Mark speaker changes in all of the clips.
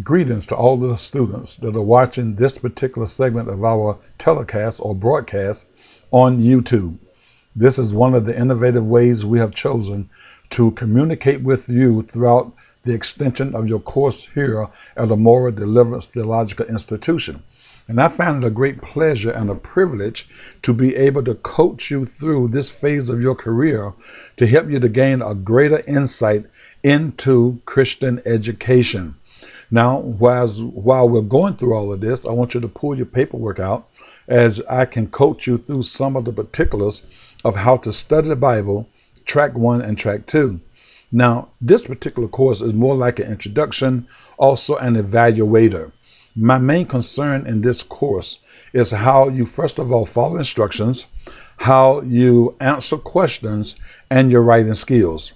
Speaker 1: Greetings to all of the students that are watching this particular segment of our telecast or broadcast on YouTube. This is one of the innovative ways we have chosen to communicate with you throughout the extension of your course here at the Moral Deliverance Theological Institution. And I found it a great pleasure and a privilege to be able to coach you through this phase of your career to help you to gain a greater insight into Christian education. Now, while we're going through all of this, I want you to pull your paperwork out as I can coach you through some of the particulars of how to study the Bible, track 1 and track 2. Now, this particular course is more like an introduction, also an evaluator. My main concern in this course is how you first of all follow instructions, how you answer questions, and your writing skills.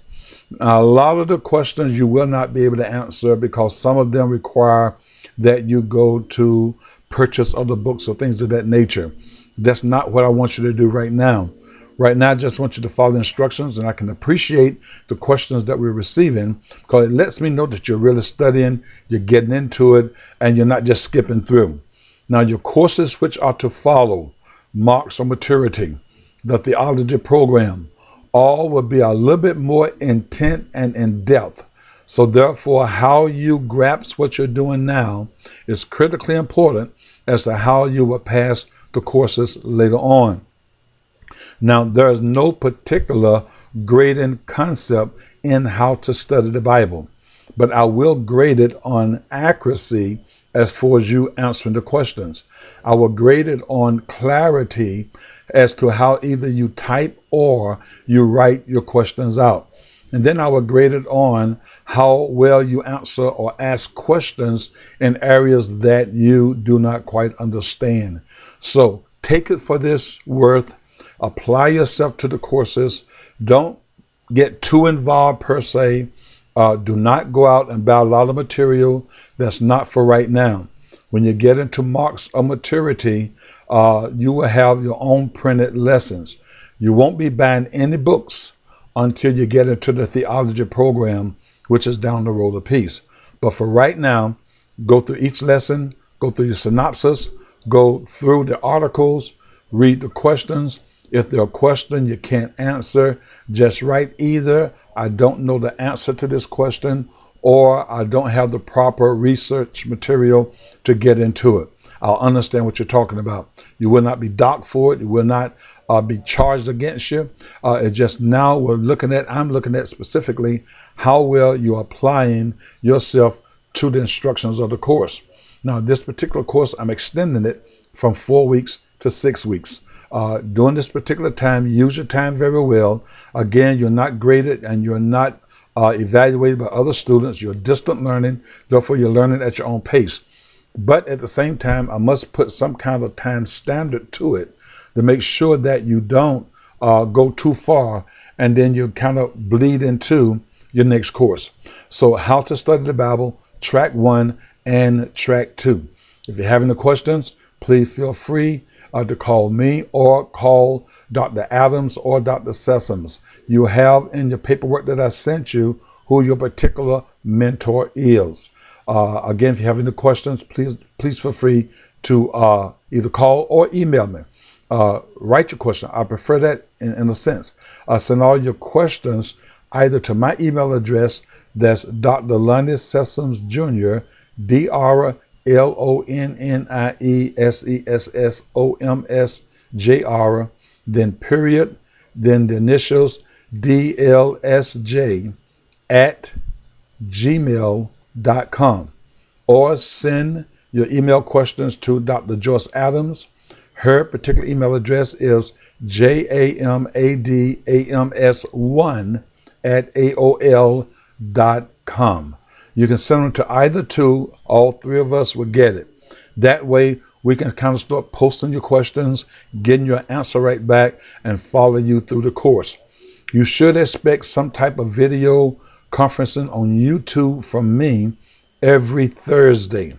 Speaker 1: A lot of the questions you will not be able to answer because some of them require that you go to purchase other books or things of that nature. That's not what I want you to do right now. Right now, I just want you to follow instructions, and I can appreciate the questions that we're receiving because it lets me know that you're really studying, you're getting into it, and you're not just skipping through. Now, your courses which are to follow, Marks on Maturity, the Theology Program, all will be a little bit more intent and in depth. So therefore, how you grasp what you're doing now is critically important as to how you will pass the courses later on. Now, there is no particular grading concept in how to study the Bible, but I will grade it on accuracy as far as you answering the questions. I will grade it on clarity as to how either you type or you write your questions out. And then I will grade it on how well you answer or ask questions in areas that you do not quite understand. So take it for this worth. Apply yourself to the courses. Don't get too involved per se. Do not go out and buy a lot of material that's not for right now. When you get into Marks of Maturity, you will have your own printed lessons. You won't be buying any books until you get into the theology program, which is down the road a piece. But for right now, go through each lesson, go through your synopsis, go through the articles, read the questions. If there's a question you can't answer, just write either I don't know the answer to this question or I don't have the proper research material to get into it. I'll understand what you're talking about. You will not be docked for it. You will not be charged against you. It's just now I'm looking at specifically how well you're applying yourself to the instructions of the course. Now, this particular course, I'm extending it from 4 weeks to 6 weeks. During this particular time, use your time very well. Again, you're not graded and you're not evaluated by other students. You're distant learning. Therefore, you're learning at your own pace. But at the same time, I must put some kind of time standard to it to make sure that you don't go too far and then you kind of bleed into your next course. So how to study the Bible, track 1 and track 2. If you have any questions, please feel free to call me or call Dr. Adams or Dr. Sessoms. You have in your paperwork that I sent you who your particular mentor is. Again, if you have any questions, please feel free to either call or email me. Write your question. I prefer that in a sense. Send all your questions either to my email address, that's Dr. Lonnie Sessoms Jr., DrLonniesSessomsJr, then period, then the initials DLSJ at gmail.com, or send your email questions to Dr. Joyce Adams. Her particular email address is jamadams1 at aol.com. You can send them to either two. All three of us will get it. That way, we can kind of start posting your questions, getting your answer right back, and follow you through the course. You should expect some type of video conferencing on YouTube from me every Thursday.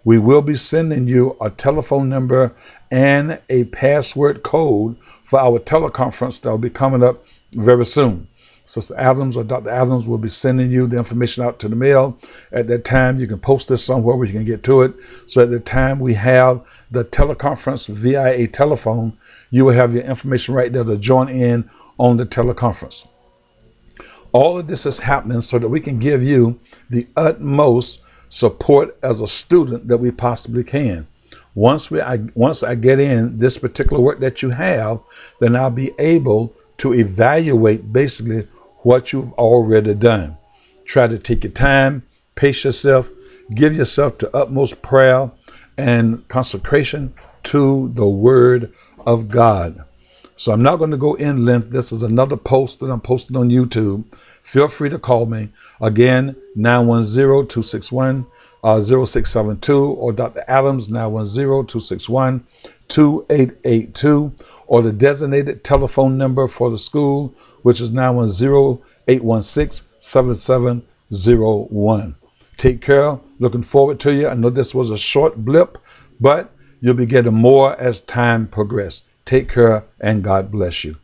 Speaker 1: We will be sending you a telephone number and a password code for our teleconference that will be coming up very soon. Sister Adams or Dr. Adams will be sending you the information out to the mail. At that time, you can post this somewhere where you can get to it. So at the time we have the teleconference via a telephone, you will have your information right there to join in on the teleconference. All of this is happening so that we can give you the utmost support as a student that we possibly can. Once I get in this particular work that you have, then I'll be able to evaluate basically what you've already done. Try to take your time, pace yourself, give yourself the utmost prayer and consecration to the Word of God. So I'm not going to go in length. This is another post that I'm posting on YouTube. Feel free to call me. Again, 910-261-0672 or Dr. Adams, 910-261-2882, or the designated telephone number for the school, which is 910-816-7701. Take care. Looking forward to you. I know this was a short blip, but you'll be getting more as time progresses. Take care, and God bless you.